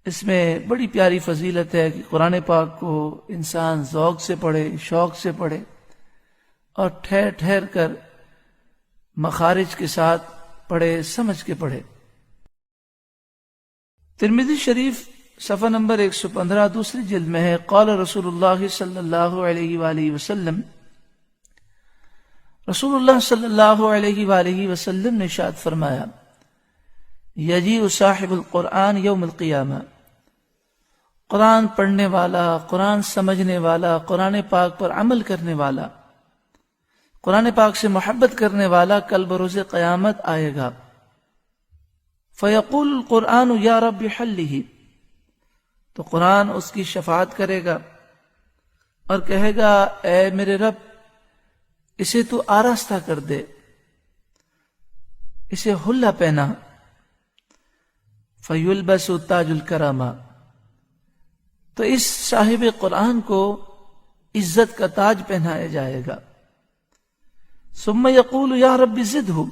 اس میں بڑی پیاری فضیلت ہے کہ قرآن پاک کو انسان ذوق سے پڑھے، شوق سے پڑھے اور ٹھہر ٹھہر کر مخارج کے ساتھ پڑھے، سمجھ کے پڑھے۔ ترمذی شریف صفحہ نمبر 115 دوسری جلد میں ہے، قال رسول اللہ صلی اللہ علیہ وآلہ وسلم، رسول اللہ صلی اللہ علیہ وآلہ وسلم نے ارشاد فرمایا، یجیء صاحب القرآن یوم القیامہ، قرآن پڑھنے والا، قرآن سمجھنے والا، قرآن پاک پر عمل کرنے والا، قرآن پاک سے محبت کرنے والا کل بروز قیامت آئے گا۔ فیقول القرآن یا رب حلہ، تو قرآن اس کی شفاعت کرے گا اور کہے گا، اے میرے رب اسے تو آراستہ کر دے، اسے حلہ پہنا۔ فیلبس تاج الکرامہ، تو اس صاحب قرآن کو عزت کا تاج پہنایا جائے گا۔ ثم یقول یا رب زدہ،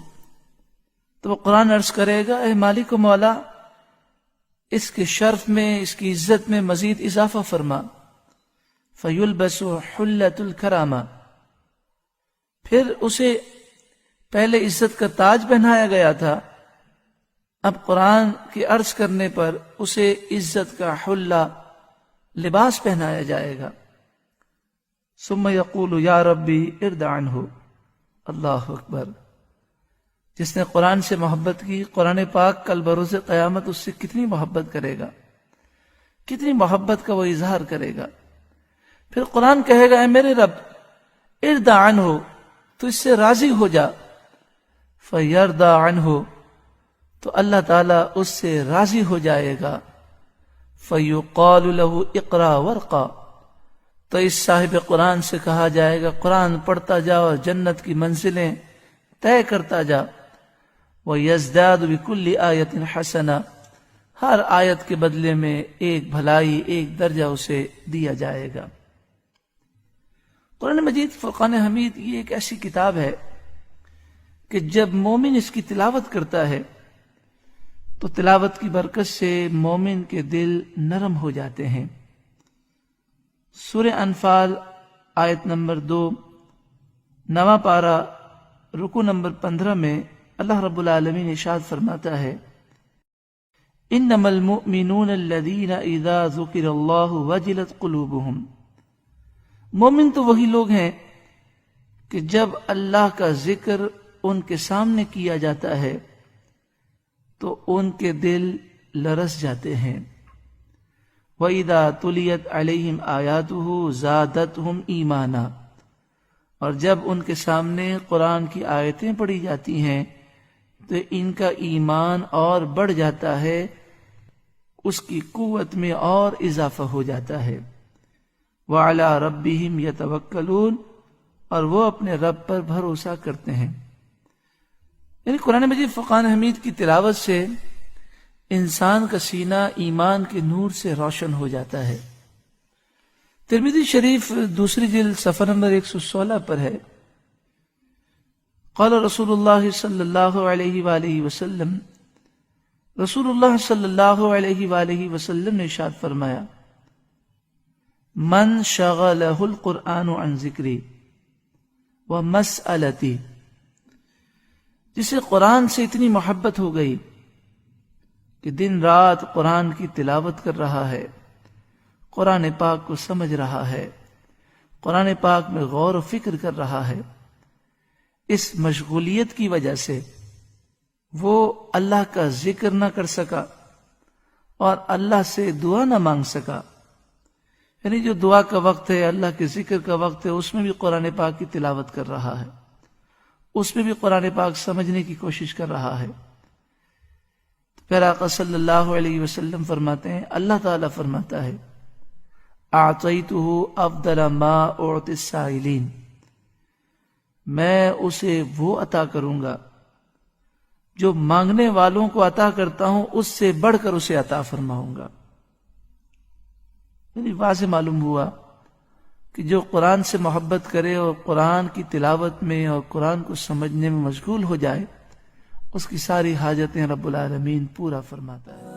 تو وہ قرآن عرض کرے گا، اے مالک و مولا اس کے شرف میں، اس کی عزت میں مزید اضافہ فرما۔ فیلبس حلۃ الکرامہ، پھر اسے پہلے عزت کا تاج پہنایا گیا تھا، اب قرآن کے عرض کرنے پر اسے عزت کا حلہ، لباس پہنایا جائے گا۔ ثم یقول یا ربی ارض عنہ، اللہ اکبر۔ جس نے قرآن سے محبت کی، قرآن پاک کل بروز قیامت اس سے کتنی محبت کرے گا، کتنی محبت کا وہ اظہار کرے گا۔ پھر قرآن کہے گا، اے میرے رب ارض عنہ، تو اس سے راضی ہو جا۔ فیرضی عنہ، تو اللہ تعالیٰ اس سے راضی ہو جائے گا۔ فیقال له اقرا ورقا، تو اس صاحب قرآن سے کہا جائے گا، قرآن پڑھتا جا اور جنت کی منزلیں طے کرتا جا۔ وَيَزْدَادُ بِكُلِّ آیَةٍ حَسَنَةٍ، ہر آیت کے بدلے میں ایک بھلائی، ایک درجہ اسے دیا جائے گا۔ قرآن مجید فرقان حمید یہ ایک ایسی کتاب ہے کہ جب مومن اس کی تلاوت کرتا ہے تو تلاوت کی برکت سے مومن کے دل نرم ہو جاتے ہیں۔ سورہ انفال آیت نمبر 2، 9واں پارہ، رکوع نمبر 15 میں اللہ رب العالمین ارشاد فرماتا ہے، انما المؤمنون الذین اذا ذکر اللہ وجلت قلوبہم، مومن تو وہی لوگ ہیں کہ جب اللہ کا ذکر ان کے سامنے کیا جاتا ہے تو ان کے دل لرز جاتے ہیں۔ وَإِذَا تُلِيَتْ عَلَيْهِمْ آيَاتُهُ زَادَتْهُمْ إِيمَانًا، اور جب ان کے سامنے قرآن کی آیتیں پڑھی جاتی ہیں تو ان کا ایمان اور بڑھ جاتا ہے، اس کی قوت میں اور اضافہ ہو جاتا ہے۔ وَعَلَىٰ رَبِّهِمْ يَتَوَكَّلُونَ، اور وہ اپنے رب پر بھروسہ کرتے ہیں۔ یعنی قرآن مجید فرقان حمید کی تلاوت سے انسان کا سینہ ایمان کے نور سے روشن ہو جاتا ہے۔ ترمذی شریف دوسری جلد صفحہ نمبر 116 پر ہے، قال رسول اللہ صلی اللہ علیہ وآلہ وسلم، رسول اللہ صلی اللہ علیہ وآلہ وسلم نے ارشاد فرمایا، من شغلہ القرآن عن ذکری ومسألتی، جسے قرآن سے اتنی محبت ہو گئی کہ دن رات قرآن کی تلاوت کر رہا ہے، قرآن پاک کو سمجھ رہا ہے، قرآن پاک میں غور و فکر کر رہا ہے، اس مشغولیت کی وجہ سے وہ اللہ کا ذکر نہ کر سکا اور اللہ سے دعا نہ مانگ سکا۔ یعنی جو دعا کا وقت ہے، اللہ کے ذکر کا وقت ہے، اس میں بھی قرآن پاک کی تلاوت کر رہا ہے، اس میں بھی قرآن پاک سمجھنے کی کوشش کر رہا ہے۔ پھر آقا صلی اللہ علیہ وسلم فرماتے ہیں، اللہ تعالیٰ فرماتا ہے، اعطیتہ افضل ما اعطی السائلین، میں اسے وہ عطا کروں گا جو مانگنے والوں کو عطا کرتا ہوں، اس سے بڑھ کر اسے عطا فرماؤں گا۔ یعنی واضح معلوم ہوا کہ جو قرآن سے محبت کرے اور قرآن کی تلاوت میں اور قرآن کو سمجھنے میں مشغول ہو جائے، اس کی ساری حاجتیں رب العالمین پورا فرماتا ہے۔